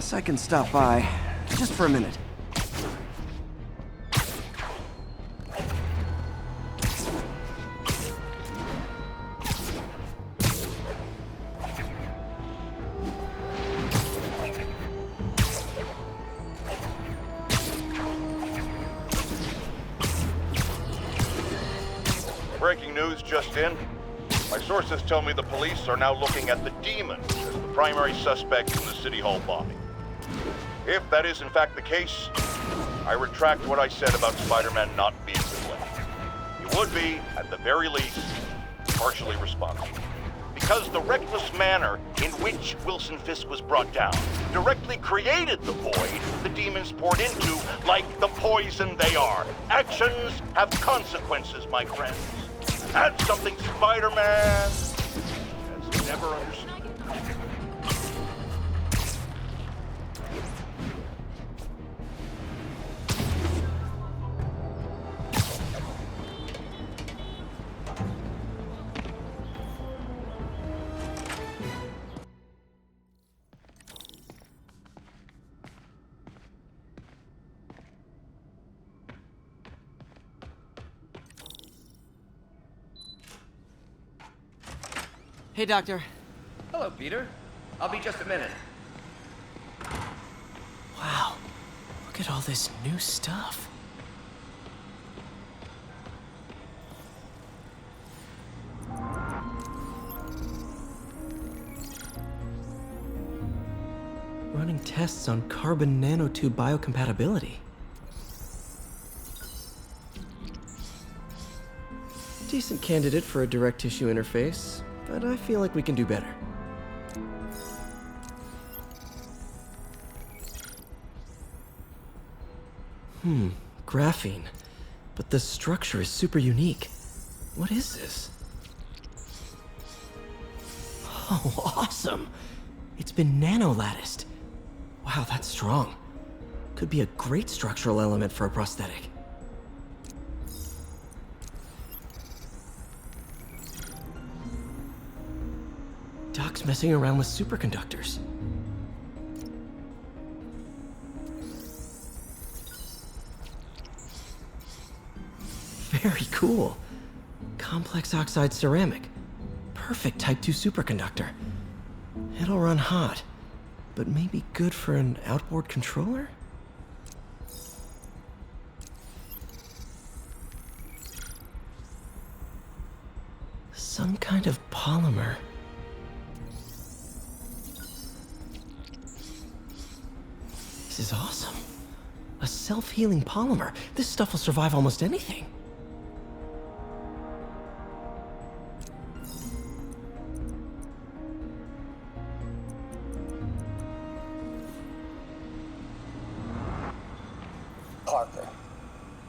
Guess I can stop by, just for a minute. Breaking news just in. My sources tell me the police are now looking at the Demon as the primary suspect in the City Hall bombing. If that is in fact the case, I retract what I said about Spider-Man not being to blame. He would be, at the very least, partially responsible. Because the reckless manner in which Wilson Fisk was brought down directly created the void the demons poured into, like the poison they are. Actions have consequences, my friends. That's something Spider-Man has never understood. Hey, Doctor. Hello, Peter. I'll be just a minute. Wow, look at all this new stuff. Running tests on carbon nanotube biocompatibility. Decent candidate for a direct tissue interface, but I feel like we can do better. Graphene. But the structure is super unique. What is this? Oh, awesome! It's been nano-latticed. Wow, that's strong. Could be a great structural element for a prosthetic. Doc's messing around with superconductors. Very cool. Complex oxide ceramic. Perfect Type 2 superconductor. It'll run hot, but maybe good for an outboard controller? Some kind of polymer. This is awesome. A self-healing polymer. This stuff will survive almost anything. Parker,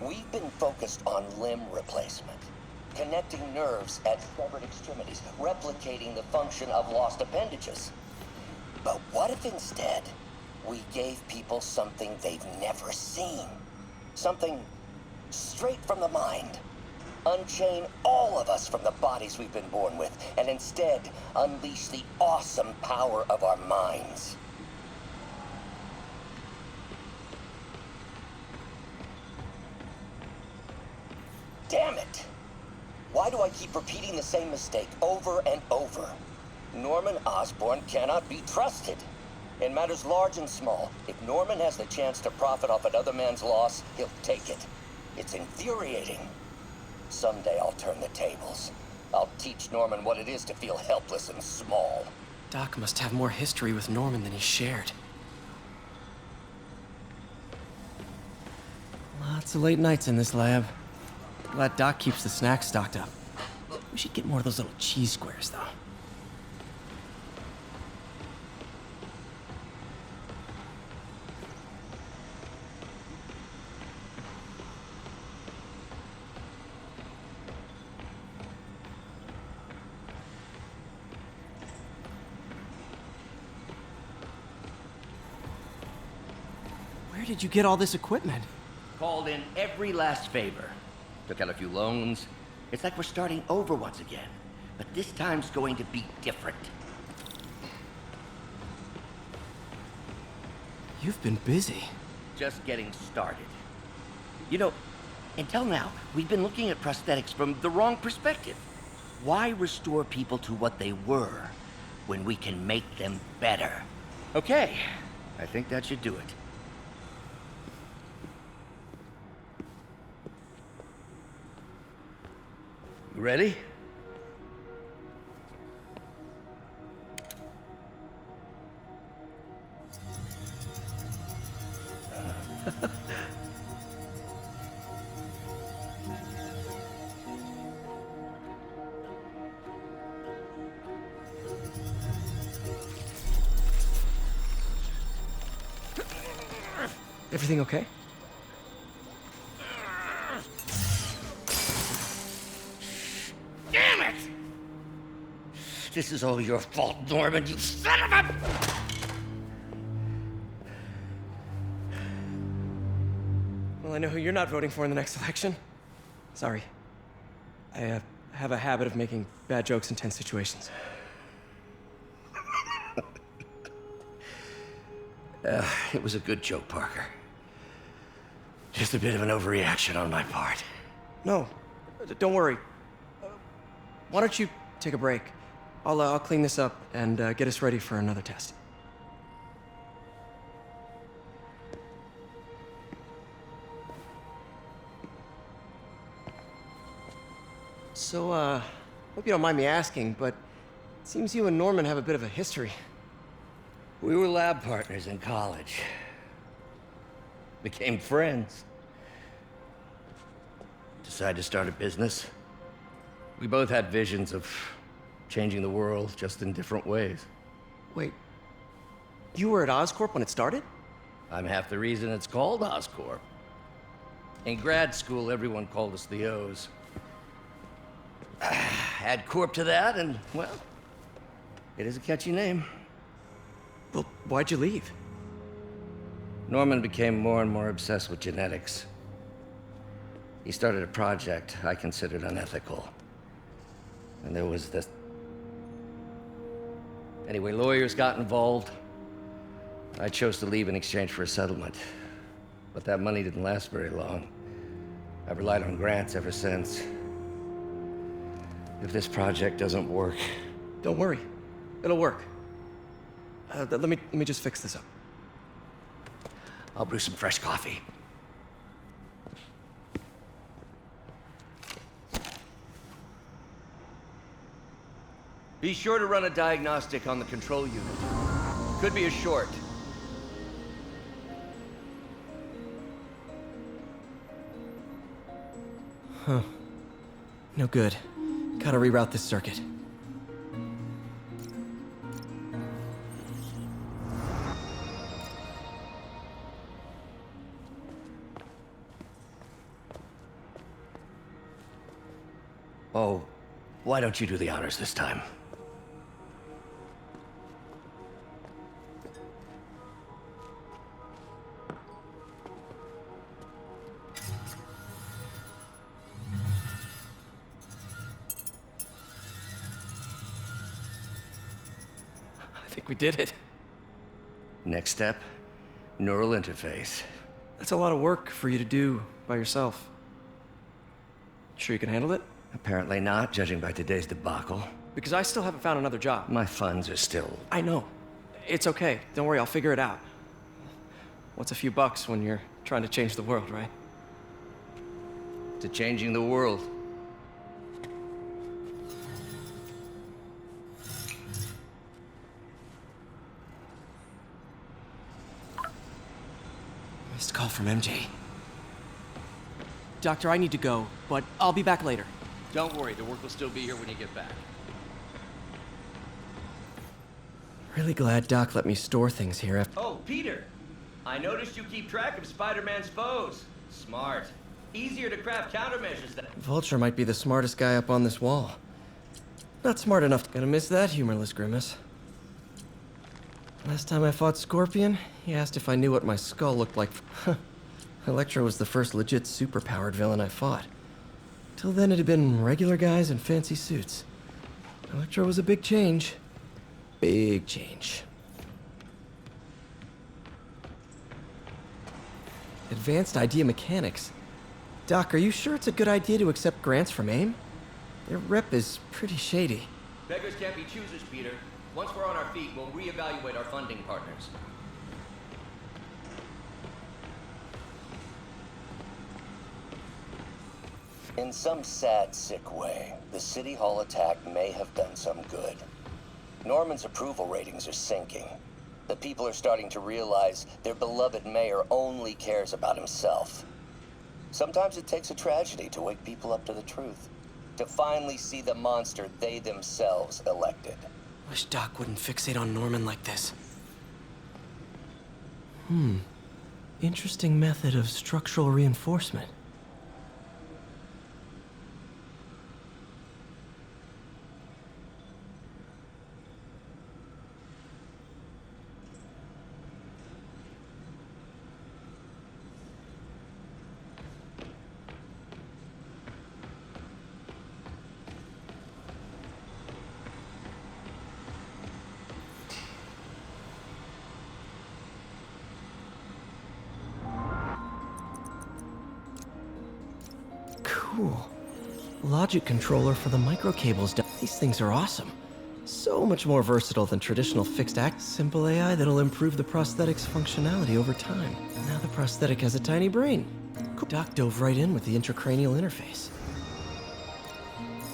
we've been focused on limb replacement, connecting nerves at severed extremities, replicating the function of lost appendages. But what if instead we gave people something they've never seen? Something straight from the mind. Unchain all of us from the bodies we've been born with, and instead unleash the awesome power of our minds. Damn it! Why do I keep repeating the same mistake over and over? Norman Osborn cannot be trusted. In matters large and small, if Norman has the chance to profit off another man's loss, he'll take it. It's infuriating. Someday I'll turn the tables. I'll teach Norman what it is to feel helpless and small. Doc must have more history with Norman than he shared. Lots of late nights in this lab. Glad Doc keeps the snacks stocked up. We should get more of those little cheese squares, though. Where did you get all this equipment? Called in every last favor. Took out a few loans. It's like we're starting over once again. But this time's going to be different. You've been busy. Just getting started. You know, until now, we've been looking at prosthetics from the wrong perspective. Why restore people to what they were when we can make them better? Okay, I think that should do it. You ready? Everything okay? Damn it! This is all your fault, Norman, you son of a... Well, I know who you're not voting for in the next election. Sorry. I have a habit of making bad jokes in tense situations. It was a good joke, Parker. Just a bit of an overreaction on my part. No, don't worry. Why don't you take a break? I'll clean this up and get us ready for another test. So, hope you don't mind me asking, but it seems you and Norman have a bit of a history. We were lab partners in college. Became friends. Decided to start a business. We both had visions of changing the world, just in different ways. Wait, you were at Oscorp when it started? I'm half the reason it's called Oscorp. In grad school, everyone called us the O's. Add Corp to that, and, well, it is a catchy name. Well, why'd you leave? Norman became more and more obsessed with genetics. He started a project I considered unethical. And there was this... Anyway, lawyers got involved. I chose to leave in exchange for a settlement. But that money didn't last very long. I've relied on grants ever since. If this project doesn't work... Don't worry. It'll work. Let me just fix this up. I'll brew some fresh coffee. Be sure to run a diagnostic on the control unit. Could be a short. No good. Gotta reroute this circuit. Oh, why don't you do the honors this time? I think we did it. Next step, neural interface. That's a lot of work for you to do by yourself. Sure you can handle it? Apparently not, judging by today's debacle. Because I still haven't found another job. My funds are still... I know. It's okay. Don't worry, I'll figure it out. What's a few bucks when you're trying to change the world, right? to changing the world. Missed call from MJ. Doctor, I need to go, but I'll be back later. Don't worry, the work will still be here when you get back. Really glad Doc let me store things here after... Oh, Peter! I noticed you keep track of Spider-Man's foes. Smart. Easier to craft countermeasures than... Vulture might be the smartest guy up on this wall. Not smart enough to... Gonna miss that humorless grimace. Last time I fought Scorpion, he asked if I knew what my skull looked like. Electro was the first legit superpowered villain I fought. Till then it had been regular guys in fancy suits. Electro was a big change. Big change. Advanced Idea Mechanics. Doc, are you sure it's a good idea to accept grants from AIM? Their rep is pretty shady. Beggars can't be choosers, Peter. Once we're on our feet, we'll reevaluate our funding partners. In some sad, sick way, the City Hall attack may have done some good. Norman's approval ratings are sinking. The people are starting to realize their beloved mayor only cares about himself. Sometimes it takes a tragedy to wake people up to the truth, to finally see the monster they themselves elected. Wish Doc wouldn't fixate on Norman like this. Interesting method of structural reinforcement. Cool. Logic controller for the microcables. These things are awesome. So much more versatile than traditional fixed act. Simple AI that'll improve the prosthetic's functionality over time. Now the prosthetic has a tiny brain. Cool. Doc dove right in with the intracranial interface.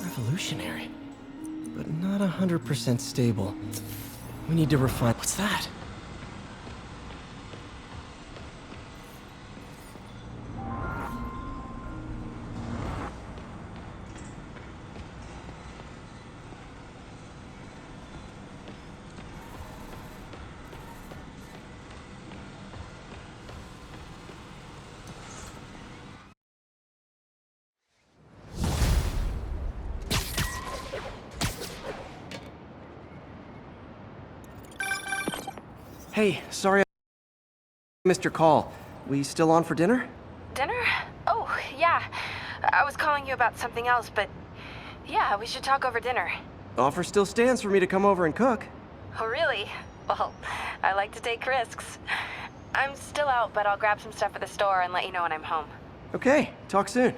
Revolutionary. But not 100% stable. We need to refine. What's that? Hey, sorry I missed your call. We still on for dinner? Dinner? Oh, yeah. I was calling you about something else, but yeah, we should talk over dinner. Offer still stands for me to come over and cook. Oh, really? Well, I like to take risks. I'm still out, but I'll grab some stuff at the store and let you know when I'm home. Okay, talk soon.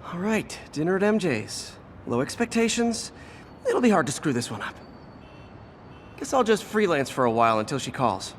All right, dinner at MJ's. Low expectations. It'll be hard to screw this one up. Guess I'll just freelance for a while until she calls.